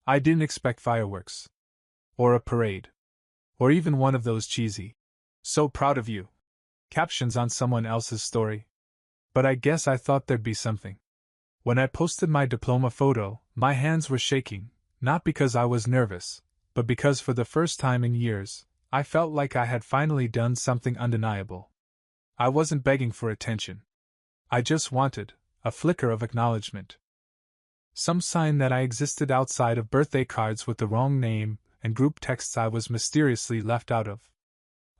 I didn't expect fireworks. Or a parade. Or even one of those cheesy, "So proud of you" captions on someone else's story. But I guess I thought there'd be something. When I posted my diploma photo, my hands were shaking, not because I was nervous, but because for the first time in years, I felt like I had finally done something undeniable. I wasn't begging for attention. I just wanted a flicker of acknowledgement. Some sign that I existed outside of birthday cards with the wrong name and group texts I was mysteriously left out of.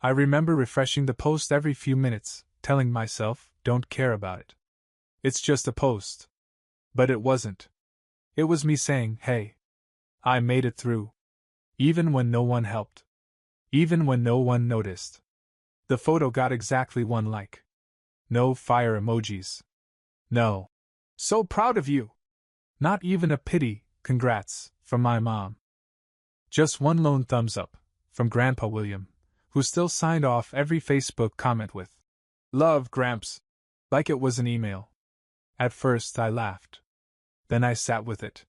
I remember refreshing the post every few minutes, telling myself, don't care about it. It's just a post. But it wasn't. It was me saying, hey, I made it through. Even when no one helped. Even when no one noticed. The photo got exactly one like. No fire emojis. No. So proud of you. Not even a pity, congrats, from my mom. Just one lone thumbs up, from Grandpa William, who still signed off every Facebook comment with, "Love, Gramps," like it was an email. At first I laughed. Then I sat with it.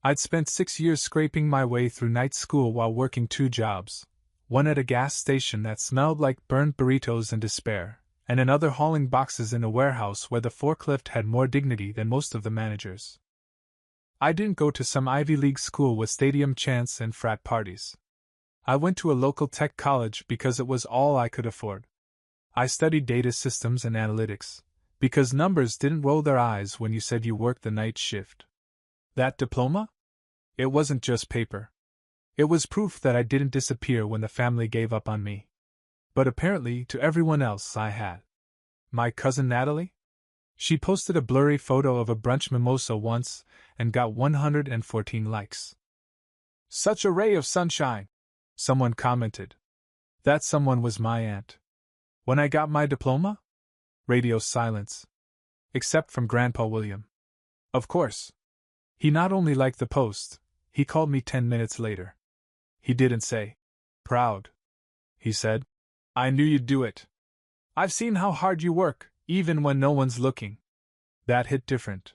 I'd spent 6 years scraping my way through night school while working 2 jobs, one at a gas station that smelled like burned burritos and despair, and another hauling boxes in a warehouse where the forklift had more dignity than most of the managers. I didn't go to some Ivy League school with stadium chants and frat parties. I went to a local tech college because it was all I could afford. I studied data systems and analytics, because numbers didn't roll their eyes when you said you worked the night shift. That diploma? It wasn't just paper. It was proof that I didn't disappear when the family gave up on me. But apparently, to everyone else, I had. My cousin Natalie? She posted a blurry photo of a brunch mimosa once and got 114 likes. "Such a ray of sunshine," someone commented. That someone was my aunt. When I got my diploma? Radio silence. Except from Grandpa William. Of course. He not only liked the post, he called me 10 minutes later. He didn't say, "Proud." He said, "I knew you'd do it. I've seen how hard you work, even when no one's looking." That hit different.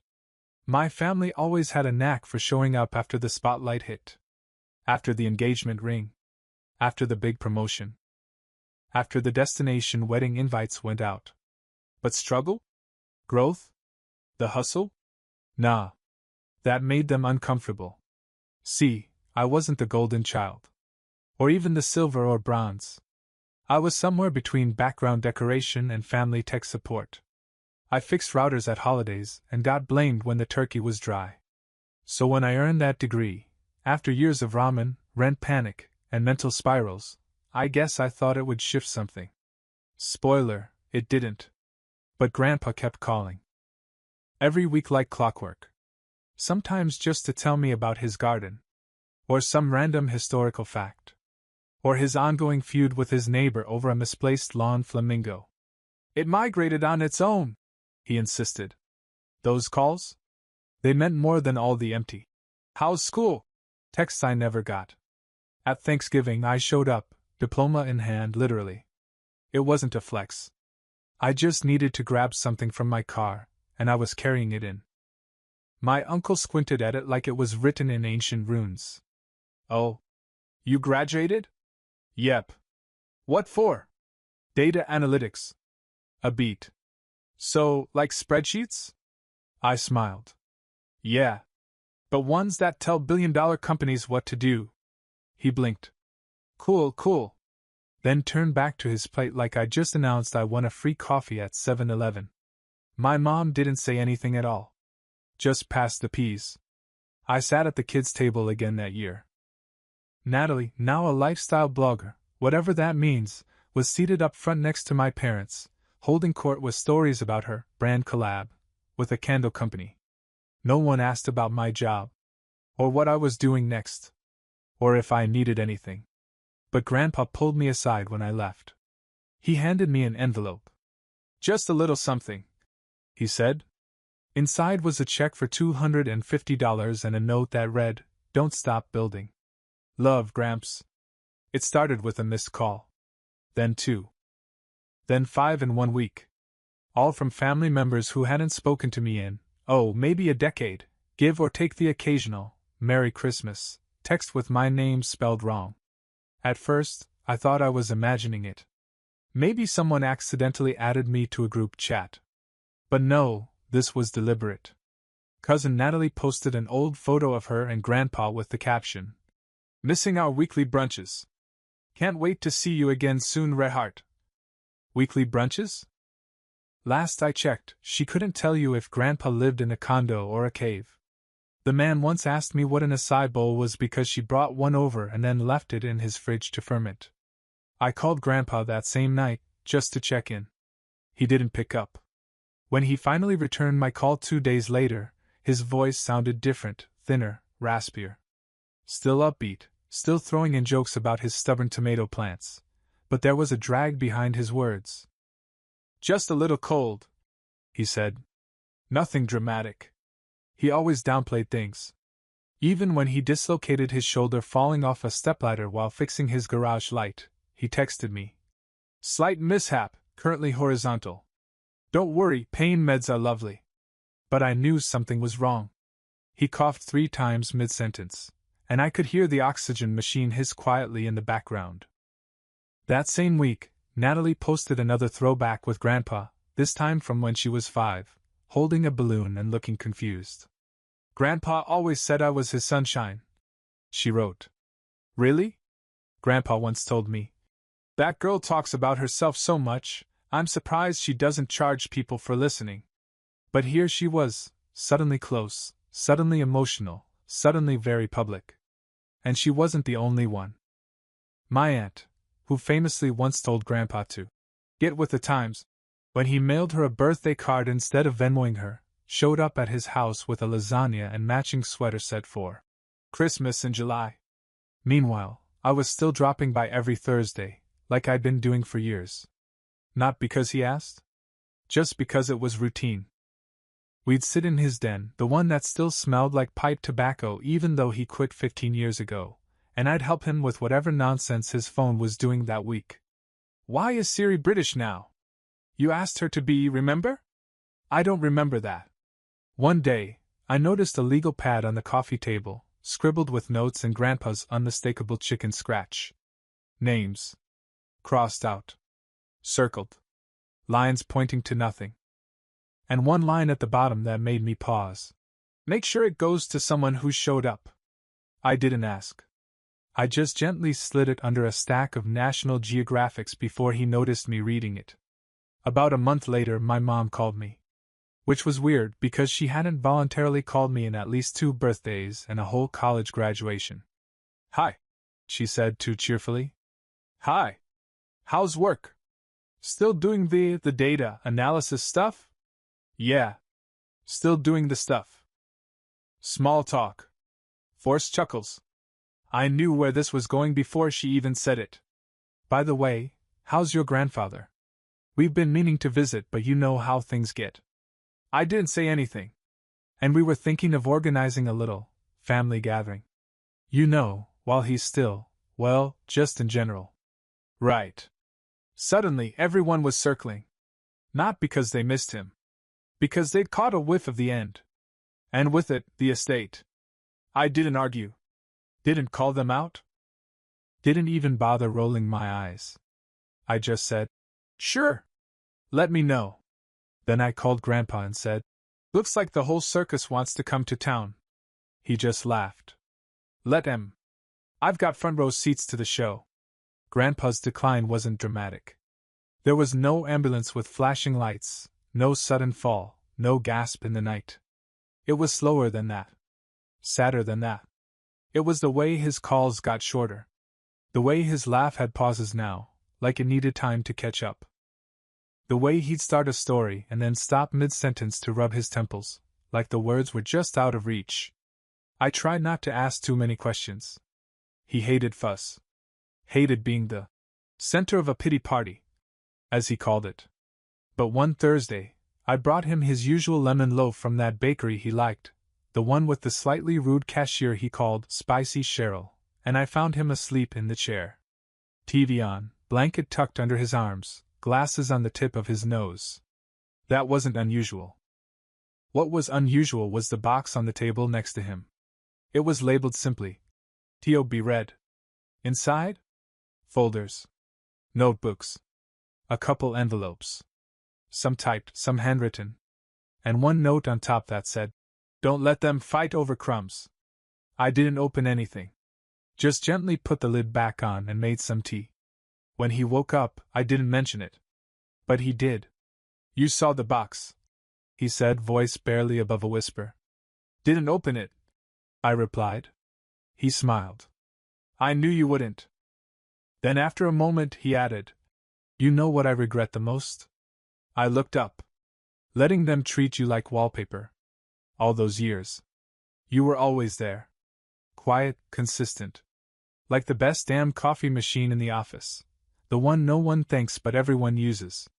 My family always had a knack for showing up after the spotlight hit. After the engagement ring. After the big promotion. After the destination wedding invites went out. But struggle? Growth? The hustle? Nah. That made them uncomfortable. See, I wasn't the golden child. Or even the silver or bronze. I was somewhere between background decoration and family tech support. I fixed routers at holidays and got blamed when the turkey was dry. So when I earned that degree, after years of ramen, rent panic, and mental spirals, I guess I thought it would shift something. Spoiler, it didn't. But Grandpa kept calling. Every week like clockwork. Sometimes just to tell me about his garden. Or some random historical fact. Or his ongoing feud with his neighbor over a misplaced lawn flamingo. "It migrated on its own," he insisted. Those calls? They meant more than all the empty "How's school?" texts I never got. At Thanksgiving I showed up, diploma in hand literally. It wasn't a flex. I just needed to grab something from my car, and I was carrying it in. My uncle squinted at it like it was written in ancient runes. "Oh? You graduated?" "Yep." "What for?" "Data analytics." A beat. "So, like spreadsheets?" I smiled. "Yeah. But ones that tell billion-dollar companies what to do." He blinked. "Cool, cool." Then turned back to his plate like I just announced I won a free coffee at 7-Eleven. My mom didn't say anything at all. Just passed the peas. I sat at the kids' table again that year. Natalie, now a lifestyle blogger, whatever that means, was seated up front next to my parents, holding court with stories about her brand collab with a candle company. No one asked about my job, or what I was doing next, or if I needed anything. But Grandpa pulled me aside when I left. He handed me an envelope. "Just a little something," he said. Inside was a check for $250 and a note that read, "Don't stop building. Love, Gramps." It started with a missed call. Then 2. Then 5 in 1 week. All from family members who hadn't spoken to me in, maybe a decade, give or take the occasional, Merry Christmas, text with my name spelled wrong. At first, I thought I was imagining it. Maybe someone accidentally added me to a group chat. But no, this was deliberate. Cousin Natalie posted an old photo of her and Grandpa with the caption, "Missing our weekly brunches. Can't wait to see you again soon, Rehart." Weekly brunches? Last I checked, she couldn't tell you if Grandpa lived in a condo or a cave. The man once asked me what an acai bowl was because she brought one over and then left it in his fridge to ferment. I called Grandpa that same night, just to check in. He didn't pick up. When he finally returned my call 2 days later, his voice sounded different, thinner, raspier. Still upbeat, still throwing in jokes about his stubborn tomato plants, but there was a drag behind his words. "Just a little cold," he said. Nothing dramatic. He always downplayed things. Even when he dislocated his shoulder falling off a stepladder while fixing his garage light, he texted me. "Slight mishap, currently horizontal. Don't worry, pain meds are lovely." But I knew something was wrong. He coughed 3 times mid-sentence, and I could hear the oxygen machine hiss quietly in the background. That same week, Natalie posted another throwback with Grandpa, this time from when she was 5, holding a balloon and looking confused. "Grandpa always said I was his sunshine," she wrote. "Really?" Grandpa once told me. "That girl talks about herself so much, I'm surprised she doesn't charge people for listening." But here she was, suddenly close, suddenly emotional, suddenly very public. And she wasn't the only one. My aunt, who famously once told Grandpa to get with the times, when he mailed her a birthday card instead of Venmoing her, showed up at his house with a lasagna and matching sweater set for Christmas in July. Meanwhile, I was still dropping by every Thursday, like I'd been doing for years. Not because he asked, just because it was routine. We'd sit in his den, the one that still smelled like pipe tobacco even though he quit 15 years ago, and I'd help him with whatever nonsense his phone was doing that week. "Why is Siri British now? You asked her to be, remember?" "I don't remember that." One day, I noticed a legal pad on the coffee table, scribbled with notes in Grandpa's unmistakable chicken scratch. Names. Crossed out. Circled. Lines pointing to nothing. And one line at the bottom that made me pause. "Make sure it goes to someone who showed up." I didn't ask. I just gently slid it under a stack of National Geographics before he noticed me reading it. About a month later, my mom called me. Which was weird because she hadn't voluntarily called me in at least 2 birthdays and a whole college graduation. "Hi," she said too cheerfully. "Hi. How's work? Still doing the data analysis stuff?" "Yeah. Still doing the stuff." Small talk. Forced chuckles. I knew where this was going before she even said it. "By the way, how's your grandfather? We've been meaning to visit, but you know how things get." I didn't say anything. "And we were thinking of organizing a little family gathering. You know, while he's still, well, just in general." "Right." Suddenly, everyone was circling. Not because they missed him. Because they'd caught a whiff of the end. And with it, the estate. I didn't argue. Didn't call them out. Didn't even bother rolling my eyes. I just said, "Sure. Let me know." Then I called Grandpa and said, "Looks like the whole circus wants to come to town." He just laughed. "Let 'em. I've got front row seats to the show." Grandpa's decline wasn't dramatic. There was no ambulance with flashing lights, no sudden fall, no gasp in the night. It was slower than that. Sadder than that. It was the way his calls got shorter. The way his laugh had pauses now, like it needed time to catch up. The way he'd start a story and then stop mid-sentence to rub his temples, like the words were just out of reach. I tried not to ask too many questions. He hated fuss. Hated being the center of a pity party, as he called it. But one Thursday, I brought him his usual lemon loaf from that bakery he liked, the one with the slightly rude cashier he called Spicy Cheryl, and I found him asleep in the chair. TV on, blanket tucked under his arms, glasses on the tip of his nose. That wasn't unusual. What was unusual was the box on the table next to him. It was labeled simply, "To be read." Inside? Folders. Notebooks. A couple envelopes. Some typed, some handwritten. And one note on top that said, "Don't let them fight over crumbs." I didn't open anything. Just gently put the lid back on and made some tea. When he woke up, I didn't mention it. But he did. "You saw the box," he said, voice barely above a whisper. "Didn't open it," I replied. He smiled. "I knew you wouldn't." Then after a moment he added, "You know what I regret the most?" I looked up. "Letting them treat you like wallpaper. All those years. You were always there. Quiet, consistent. Like the best damn coffee machine in the office. The one no one thanks but everyone uses."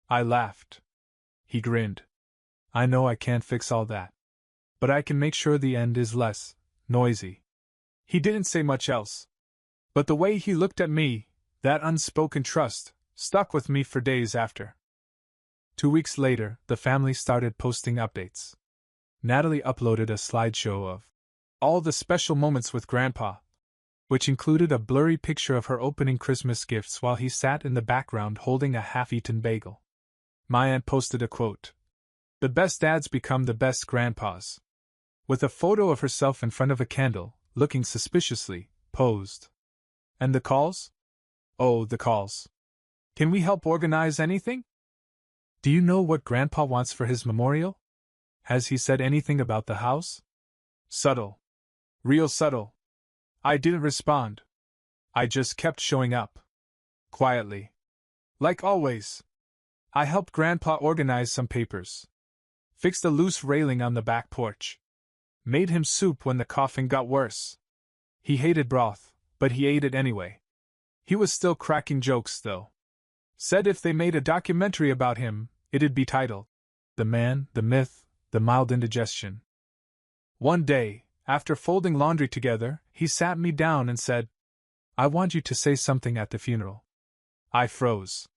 I laughed. He grinned. "I know I can't fix all that. But I can make sure the end is less noisy." He didn't say much else. But the way he looked at me, that unspoken trust, stuck with me for days after. 2 weeks later, the family started posting updates. Natalie uploaded a slideshow of all the special moments with Grandpa, which included a blurry picture of her opening Christmas gifts while he sat in the background holding a half-eaten bagel. My aunt posted a quote. "The best dads become the best grandpas," with a photo of herself in front of a candle, looking suspiciously posed. And the calls? Oh, the calls. "Can we help organize anything? Do you know what Grandpa wants for his memorial? Has he said anything about the house?" Subtle. Real subtle. I didn't respond. I just kept showing up. Quietly. Like always. I helped Grandpa organize some papers. Fixed a loose railing on the back porch. Made him soup when the coughing got worse. He hated broth, but he ate it anyway. He was still cracking jokes, though. Said if they made a documentary about him, it'd be titled, "The Man, the Myth, the Mild Indigestion." One day, after folding laundry together, he sat me down and said, "I want you to say something at the funeral." I froze.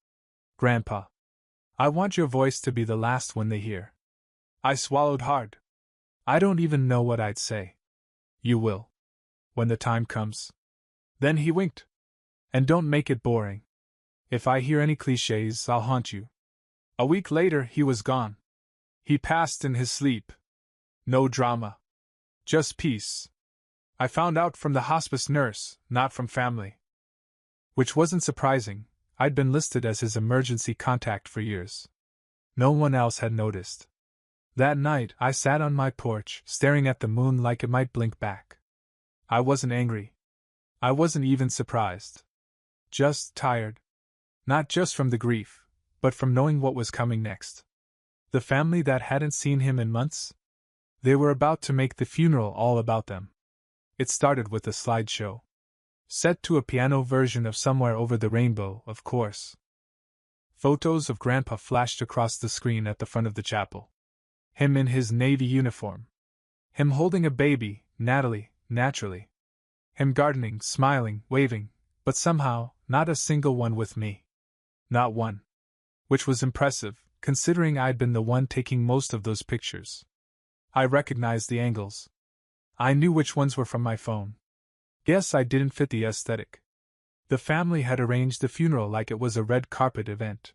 "Grandpa, I want your voice to be the last one they hear." I swallowed hard. I don't even know what I'd say. "You will. When the time comes." Then he winked. "And don't make it boring. If I hear any cliches, I'll haunt you." A week later, he was gone. He passed in his sleep. No drama. Just peace. I found out from the hospice nurse, not from family. Which wasn't surprising. I'd been listed as his emergency contact for years. No one else had noticed. That night, I sat on my porch, staring at the moon like it might blink back. I wasn't angry. I wasn't even surprised. Just tired. Not just from the grief, but from knowing what was coming next. The family that hadn't seen him in months? They were about to make the funeral all about them. It started with a slideshow. Set to a piano version of Somewhere Over the Rainbow, of course. Photos of Grandpa flashed across the screen at the front of the chapel. Him in his Navy uniform. Him holding a baby, Natalie, naturally. Him gardening, smiling, waving, but somehow, not a single one with me. Not one. Which was impressive, considering I'd been the one taking most of those pictures. I recognized the angles. I knew which ones were from my phone. Guess I didn't fit the aesthetic. The family had arranged the funeral like it was a red carpet event.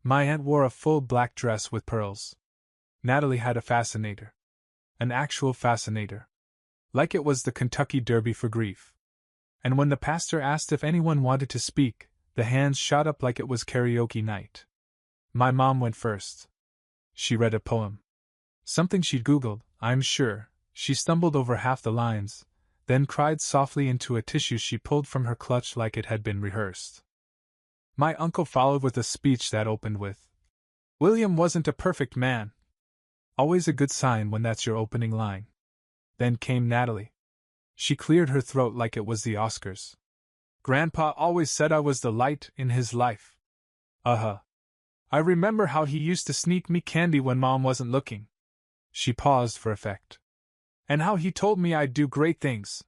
My aunt wore a full black dress with pearls. Natalie had a fascinator. An actual fascinator. Like it was the Kentucky Derby for grief. And when the pastor asked if anyone wanted to speak, the hands shot up like it was karaoke night. My mom went first. She read a poem. Something she'd Googled, I'm sure. She stumbled over half the lines, then cried softly into a tissue she pulled from her clutch like it had been rehearsed. My uncle followed with a speech that opened with, "William wasn't a perfect man." Always a good sign when that's your opening line. Then came Natalie. She cleared her throat like it was the Oscars. "Grandpa always said I was the light in his life. I remember how he used to sneak me candy when Mom wasn't looking." She paused for effect. "And how he told me I'd do great things."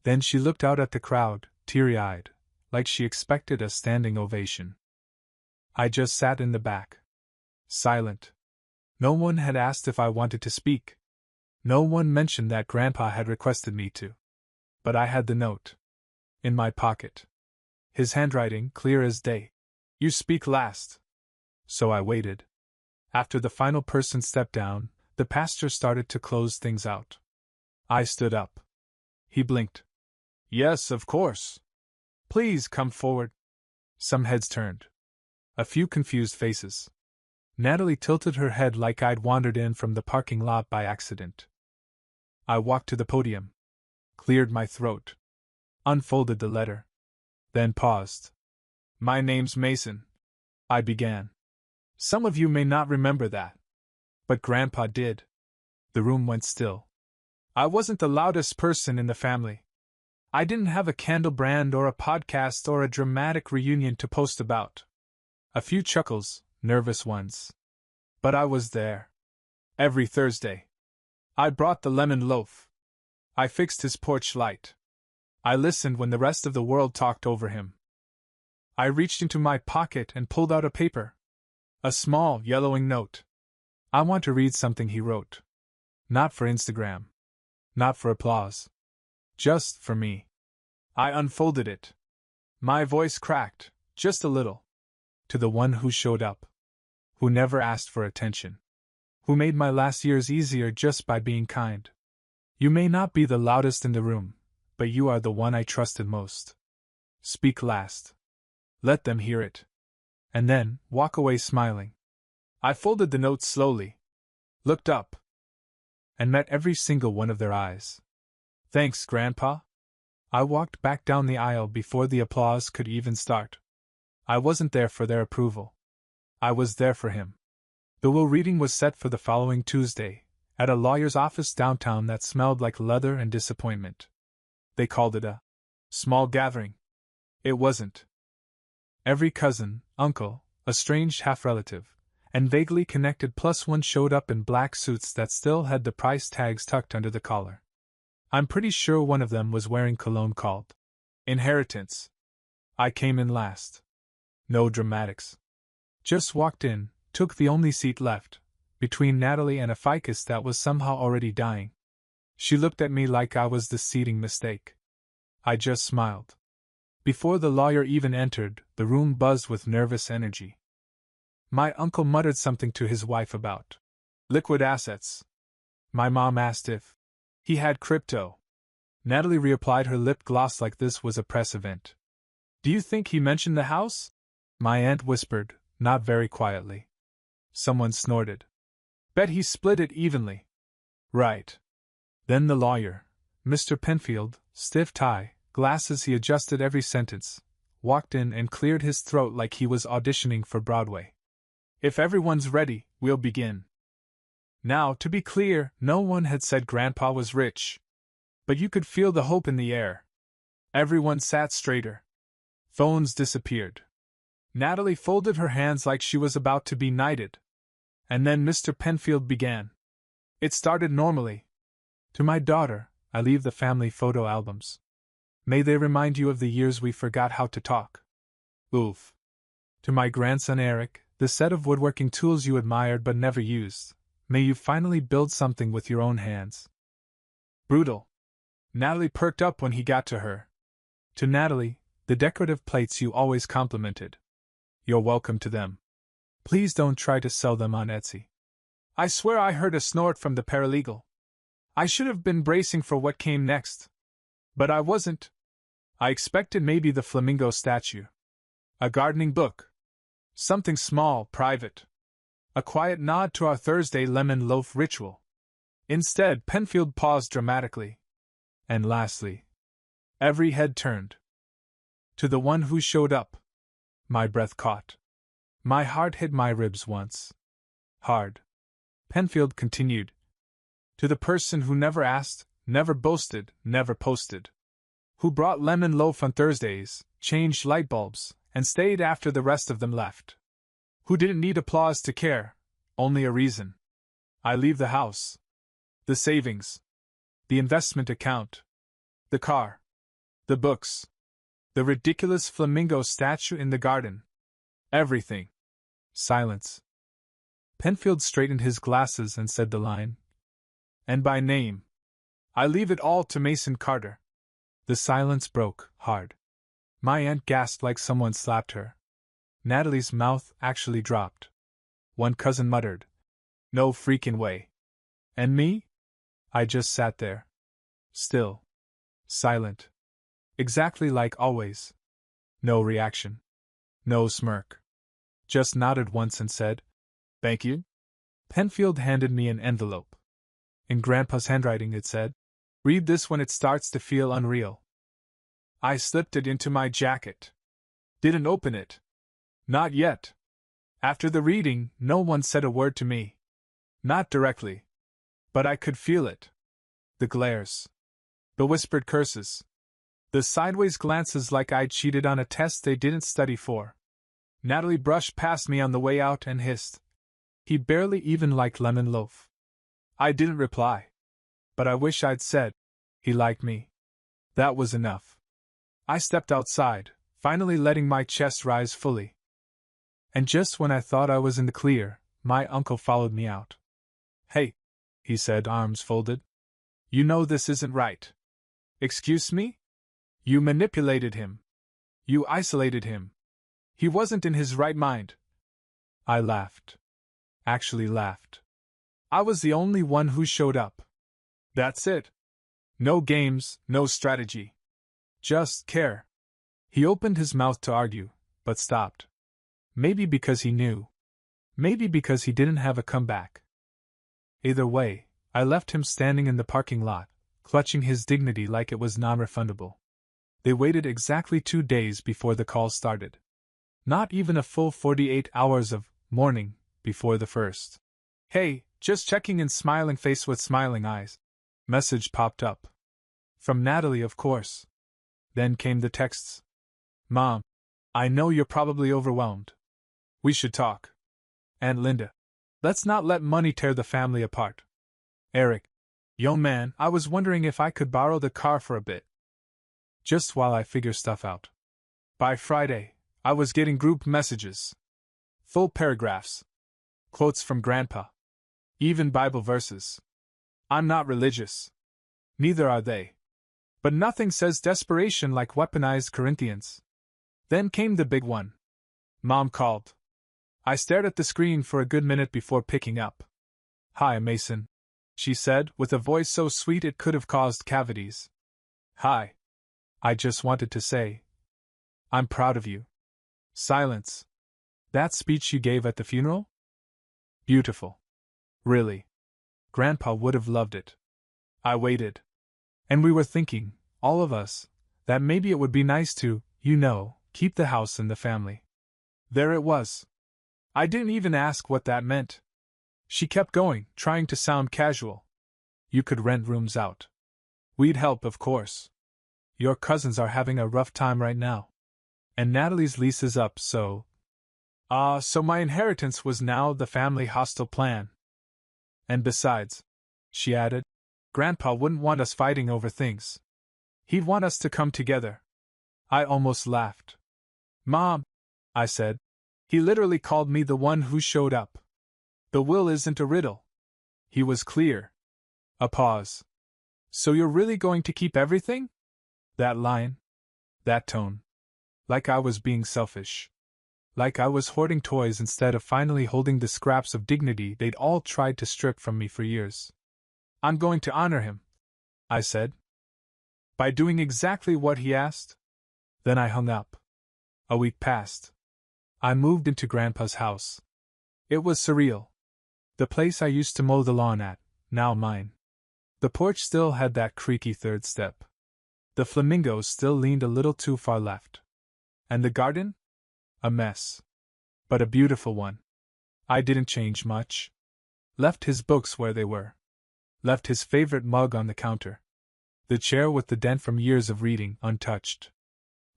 Then she looked out at the crowd, teary-eyed, like she expected a standing ovation. I just sat in the back. Silent. No one had asked if I wanted to speak. No one mentioned that Grandpa had requested me to. But I had the note in my pocket. His handwriting clear as day. You speak last. So I waited. After the final person stepped down, the pastor started to close things out. I stood up. He blinked. Yes, of course. Please come forward. Some heads turned. A few confused faces. Natalie tilted her head like I'd wandered in from the parking lot by accident. I walked to the podium. Cleared my throat. Unfolded the letter. Then paused. My name's Mason. I began. Some of you may not remember that. But Grandpa did. The room went still. I wasn't the loudest person in the family. I didn't have a candle brand or a podcast or a dramatic reunion to post about. A few chuckles, nervous ones. But I was there. Every Thursday. I brought the lemon loaf. I fixed his porch light. I listened when the rest of the world talked over him. I reached into my pocket and pulled out a paper. A small, yellowing note. I want to read something he wrote. Not for Instagram. Not for applause. Just for me. I unfolded it. My voice cracked, just a little. To the one who showed up. Who never asked for attention. Who made my last years easier just by being kind. You may not be the loudest in the room, but you are the one I trusted most. Speak last. Let them hear it. And then, walk away smiling. I folded the note slowly. Looked up. And met every single one of their eyes. Thanks, Grandpa. I walked back down the aisle before the applause could even start. I wasn't there for their approval. I was there for him. The will reading was set for the following Tuesday, at a lawyer's office downtown that smelled like leather and disappointment. They called it a small gathering. It wasn't. Every cousin, uncle, estranged half-relative, and vaguely connected plus one showed up in black suits that still had the price tags tucked under the collar. I'm pretty sure one of them was wearing cologne called Inheritance. I came in last. No dramatics. Just walked in, took the only seat left, between Natalie and a ficus that was somehow already dying. She looked at me like I was the seating mistake. I just smiled. Before the lawyer even entered, the room buzzed with nervous energy. My uncle muttered something to his wife about liquid assets. My mom asked if he had crypto. Natalie reapplied her lip gloss like this was a press event. Do you think he mentioned the house? My aunt whispered, not very quietly. Someone snorted. Bet he split it evenly. Right. Then the lawyer, Mr. Penfield, stiff tie, glasses he adjusted every sentence, walked in and cleared his throat like he was auditioning for Broadway. If everyone's ready, we'll begin. Now, to be clear, no one had said Grandpa was rich. But you could feel the hope in the air. Everyone sat straighter. Phones disappeared. Natalie folded her hands like she was about to be knighted. And then Mr. Penfield began. It started normally. To my daughter, I leave the family photo albums. May they remind you of the years we forgot how to talk. Oof. To my grandson Eric, the set of woodworking tools you admired but never used. May you finally build something with your own hands. Brutal. Natalie perked up when he got to her. To Natalie, the decorative plates you always complimented. You're welcome to them. Please don't try to sell them on Etsy. I swear I heard a snort from the paralegal. I should have been bracing for what came next. But I wasn't. I expected maybe the flamingo statue. A gardening book. Something small, private. A quiet nod to our Thursday lemon loaf ritual. Instead, Penfield paused dramatically. And lastly, every head turned. To the one who showed up. My breath caught. My heart hit my ribs once. Hard. Penfield continued. To the person who never asked, never boasted, never posted. Who brought lemon loaf on Thursdays, changed light bulbs, and stayed after the rest of them left. Who didn't need applause to care, only a reason. I leave the house. The savings. The investment account. The car. The books. The ridiculous flamingo statue in the garden. Everything. Silence. Penfield straightened his glasses and said the line. And by name. I leave it all to Mason Carter. The silence broke, hard. My aunt gasped like someone slapped her. Natalie's mouth actually dropped. One cousin muttered, "No freaking way." And me? I just sat there. Still. Silent. Exactly like always. No reaction. No smirk. Just nodded once and said, "Thank you." Penfield handed me an envelope. In Grandpa's handwriting it said, "Read this when it starts to feel unreal." I slipped it into my jacket. Didn't open it. Not yet. After the reading, no one said a word to me. Not directly. But I could feel it. The glares. The whispered curses. The sideways glances like I'd cheated on a test they didn't study for. Natalie brushed past me on the way out and hissed, "He barely even liked lemon loaf." I didn't reply. But I wish I'd said, "He liked me." That was enough. I stepped outside, finally letting my chest rise fully. And just when I thought I was in the clear, my uncle followed me out. "Hey," he said, arms folded. "You know this isn't right." "Excuse me?" "You manipulated him. You isolated him. He wasn't in his right mind." I laughed. Actually laughed. I was the only one who showed up. That's it. No games, no strategy. Just care. He opened his mouth to argue, but stopped. Maybe because he knew. Maybe because he didn't have a comeback. Either way, I left him standing in the parking lot, clutching his dignity like it was non-refundable. They waited exactly 2 days before the call started. Not even a full 48 hours of morning before the first. "Hey, just checking in." Smiling face with smiling eyes. Message popped up. From Natalie, of course. Then came the texts. "Mom, I know you're probably overwhelmed. We should talk. Aunt Linda, let's not let money tear the family apart. Eric, yo man, I was wondering if I could borrow the car for a bit. Just while I figure stuff out." By Friday, I was getting group messages. Full paragraphs. Quotes from Grandpa. Even Bible verses. I'm not religious. Neither are they. But nothing says desperation like weaponized Corinthians. Then came the big one. Mom called. I stared at the screen for a good minute before picking up. "Hi, Mason," she said, with a voice so sweet it could have caused cavities. "Hi." I just wanted to say, "I'm proud of you." Silence. "That speech you gave at the funeral? Beautiful. Really. Grandpa would have loved it." I waited. "And we were thinking, all of us, that maybe it would be nice to, keep the house in the family." There it was. I didn't even ask what that meant. She kept going, trying to sound casual. "You could rent rooms out. We'd help, of course. Your cousins are having a rough time right now. And Natalie's lease is up, so my inheritance was now the family hostile plan. And besides," she added, "Grandpa wouldn't want us fighting over things. He'd want us to come together." I almost laughed. "Mom," I said, "he literally called me the one who showed up. The will isn't a riddle." He was clear. A pause. "So you're really going to keep everything?" That line. That tone. Like I was being selfish. Like I was hoarding toys instead of finally holding the scraps of dignity they'd all tried to strip from me for years. "I'm going to honor him," I said. "By doing exactly what he asked?" Then I hung up. A week passed. I moved into Grandpa's house. It was surreal. The place I used to mow the lawn at, now mine. The porch still had that creaky third step. The flamingos still leaned a little too far left. And the garden? A mess. But a beautiful one. I didn't change much. Left his books where they were. Left his favorite mug on the counter. The chair with the dent from years of reading untouched.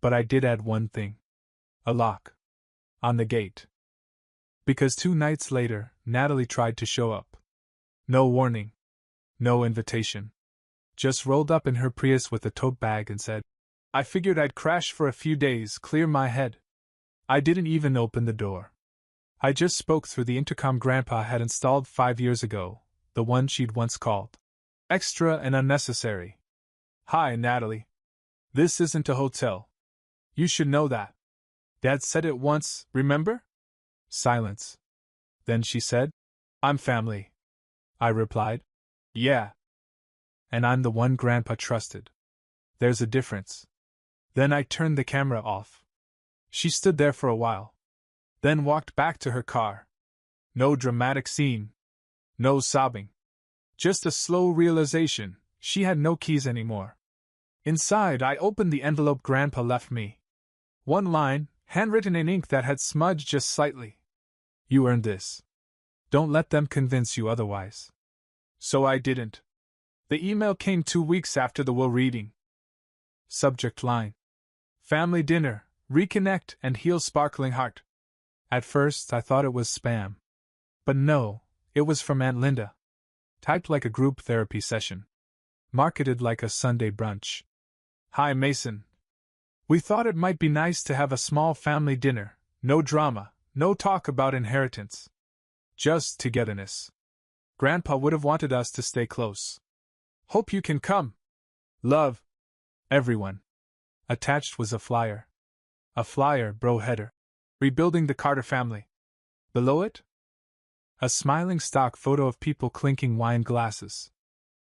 But I did add one thing. A lock. On the gate. Because 2 nights later, Natalie tried to show up. No warning. No invitation. Just rolled up in her Prius with a tote bag and said, "I figured I'd crash for a few days, clear my head." I didn't even open the door. I just spoke through the intercom Grandpa had installed 5 years ago, the one she'd once called. Extra and unnecessary. Hi, Natalie. This isn't a hotel. You should know that. Dad said it once, remember? Silence. Then she said, I'm family. I replied, yeah. And I'm the one Grandpa trusted. There's a difference. Then I turned the camera off. She stood there for a while. Then walked back to her car. No dramatic scene. No sobbing. Just a slow realization, she had no keys anymore. Inside, I opened the envelope Grandpa left me. One line, handwritten in ink that had smudged just slightly. You earned this. Don't let them convince you otherwise. So I didn't. The email came 2 weeks after the will reading. Subject line. Family dinner, reconnect and heal sparkling heart. At first I thought it was spam. But no, it was from Aunt Linda. Typed like a group therapy session. Marketed like a Sunday brunch. Hi Mason. We thought it might be nice to have a small family dinner, no drama, no talk about inheritance. Just togetherness. Grandpa would have wanted us to stay close. Hope you can come. Love. Everyone. Attached was a flyer. A flyer, bro header. Rebuilding the Carter family. Below it? A smiling stock photo of people clinking wine glasses.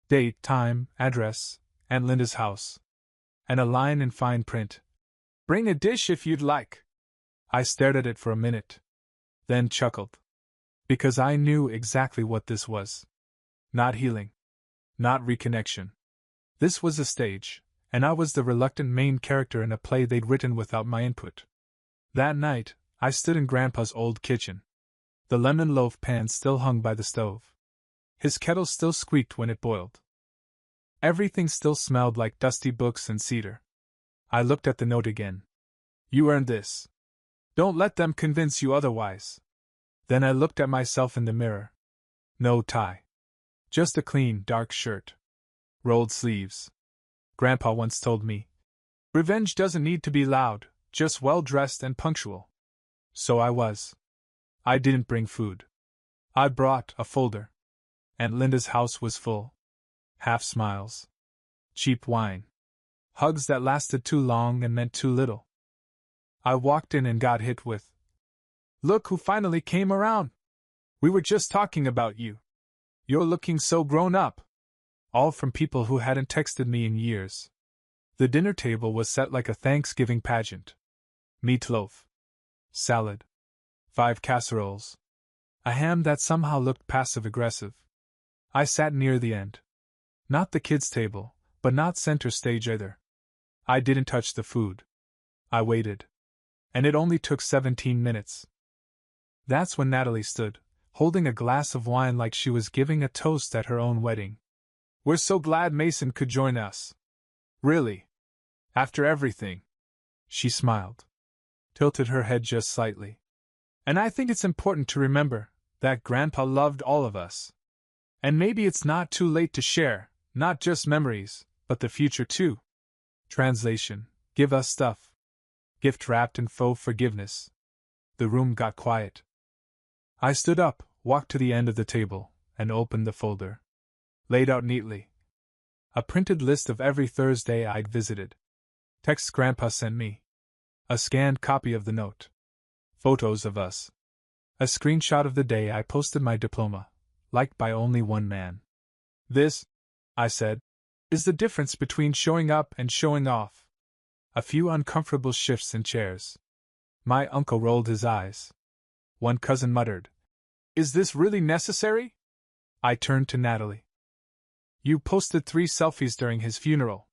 Date, time, address, Aunt Linda's house. And a line in fine print. Bring a dish if you'd like. I stared at it for a minute. Then chuckled. Because I knew exactly what this was. Not healing. Not reconnection. This was a stage, and I was the reluctant main character in a play they'd written without my input. That night, I stood in Grandpa's old kitchen. The lemon loaf pan still hung by the stove. His kettle still squeaked when it boiled. Everything still smelled like dusty books and cedar. I looked at the note again. You earned this. Don't let them convince you otherwise. Then I looked at myself in the mirror. No tie. Just a clean, dark shirt. Rolled sleeves. Grandpa once told me, revenge doesn't need to be loud, just well-dressed and punctual. So I was. I didn't bring food. I brought a folder. Aunt Linda's house was full. Half smiles. Cheap wine. Hugs that lasted too long and meant too little. I walked in and got hit with, look who finally came around. We were just talking about you. You're looking so grown up. All from people who hadn't texted me in years. The dinner table was set like a Thanksgiving pageant. Meatloaf. Salad. 5 casseroles. A ham that somehow looked passive-aggressive. I sat near the end. Not the kids' table, but not center stage either. I didn't touch the food. I waited. And it only took 17 minutes. That's when Natalie stood, holding a glass of wine like she was giving a toast at her own wedding. We're so glad Mason could join us. Really. After everything. She smiled. Tilted her head just slightly. And I think it's important to remember that Grandpa loved all of us. And maybe it's not too late to share, not just memories, but the future too. Translation: give us stuff. Gift wrapped in faux forgiveness. The room got quiet. I stood up, walked to the end of the table, and opened the folder. Laid out neatly. A printed list of every Thursday I'd visited. Texts Grandpa sent me. A scanned copy of the note. Photos of us. A screenshot of the day I posted my diploma, liked by only one man. This, I said, is the difference between showing up and showing off. A few uncomfortable shifts in chairs. My uncle rolled his eyes. One cousin muttered, is this really necessary? I turned to Natalie. You posted 3 selfies during his funeral.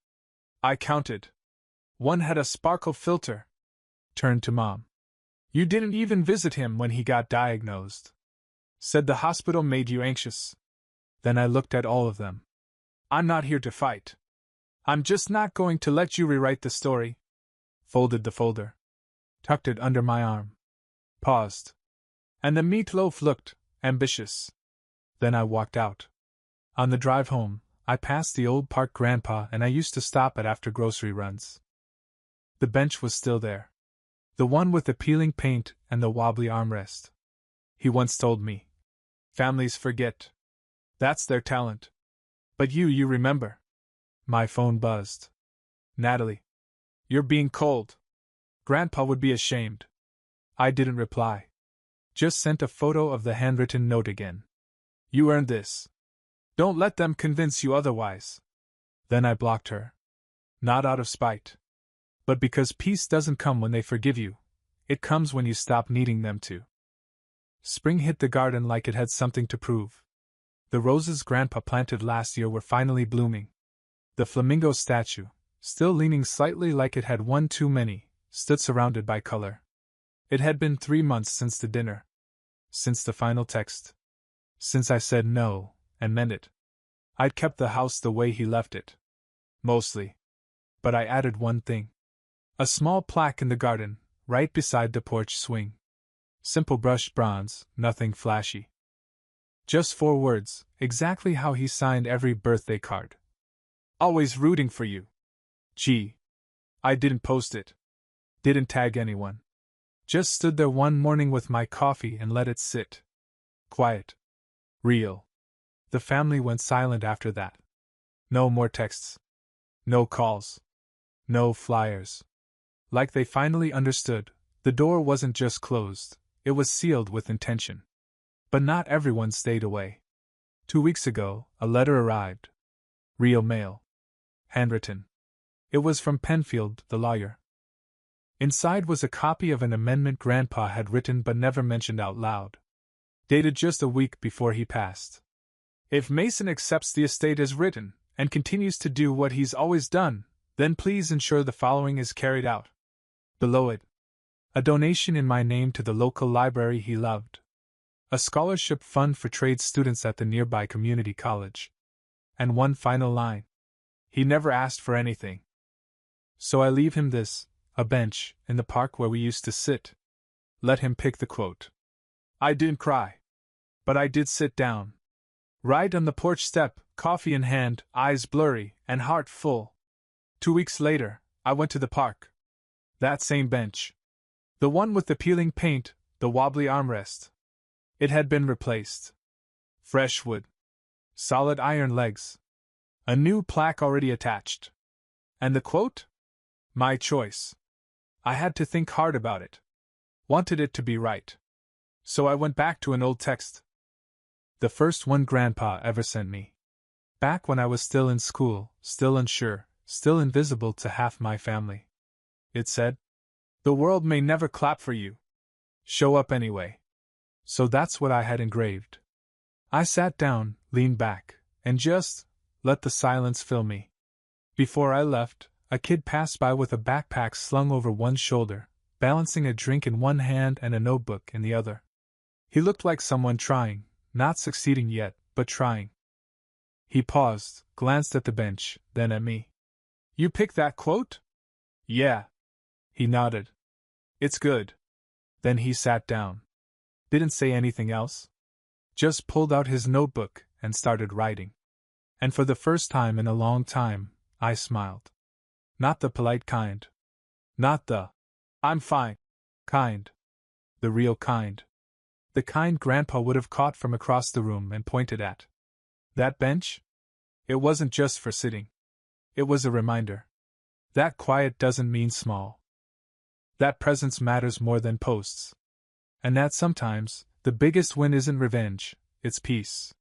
I counted. One had a sparkle filter. Turned to Mom. You didn't even visit him when he got diagnosed. Said the hospital made you anxious. Then I looked at all of them. I'm not here to fight. I'm just not going to let you rewrite the story. Folded the folder. Tucked it under my arm. Paused. And the meatloaf looked ambitious. Then I walked out. On the drive home, I passed the old park Grandpa and I used to stop at after grocery runs. The bench was still there. The one with the peeling paint and the wobbly armrest. He once told me, families forget. That's their talent. But you remember. My phone buzzed. Natalie. You're being cold. Grandpa would be ashamed. I didn't reply. Just sent a photo of the handwritten note again. You earned this. Don't let them convince you otherwise. Then I blocked her. Not out of spite. But because peace doesn't come when they forgive you, it comes when you stop needing them to. Spring hit the garden like it had something to prove. The roses Grandpa planted last year were finally blooming. The flamingo statue, still leaning slightly like it had one too many, stood surrounded by color. It had been 3 months since the dinner. Since the final text. Since I said no, and meant it. I'd kept the house the way he left it. Mostly. But I added one thing. A small plaque in the garden, right beside the porch swing. Simple brushed bronze, nothing flashy. Just 4 words, exactly how he signed every birthday card. Always rooting for you. Gee. I didn't post it. Didn't tag anyone. Just stood there one morning with my coffee and let it sit. Quiet. Real. The family went silent after that. No more texts. No calls. No flyers. Like they finally understood, the door wasn't just closed, it was sealed with intention. But not everyone stayed away. 2 weeks ago, a letter arrived. Real mail. Handwritten. It was from Penfield, the lawyer. Inside was a copy of an amendment Grandpa had written but never mentioned out loud. Dated just a week before he passed. If Mason accepts the estate as written, and continues to do what he's always done, then please ensure the following is carried out. Below it, a donation in my name to the local library he loved. A scholarship fund for trade students at the nearby community college. And one final line. He never asked for anything. So I leave him this, a bench, in the park where we used to sit. Let him pick the quote. I didn't cry. But I did sit down. Right on the porch step, coffee in hand, eyes blurry, and heart full. 2 weeks later, I went to the park. That same bench. The one with the peeling paint, the wobbly armrest. It had been replaced. Fresh wood. Solid iron legs. A new plaque already attached. And the quote? My choice. I had to think hard about it. Wanted it to be right. So I went back to an old text. The first one Grandpa ever sent me. Back when I was still in school, still unsure, still invisible to half my family. It said, the world may never clap for you. Show up anyway. So that's what I had engraved. I sat down, leaned back, and just let the silence fill me. Before I left, a kid passed by with a backpack slung over one shoulder, balancing a drink in one hand and a notebook in the other. He looked like someone trying, not succeeding yet, but trying. He paused, glanced at the bench, then at me. You picked that quote? Yeah. He nodded. It's good. Then he sat down. Didn't say anything else. Just pulled out his notebook and started writing. And for the first time in a long time, I smiled. Not the polite kind. Not the I'm fine kind. The real kind. The kind Grandpa would have caught from across the room and pointed at. That bench? It wasn't just for sitting. It was a reminder. That quiet doesn't mean small. That presence matters more than posts. And that sometimes, the biggest win isn't revenge, it's peace.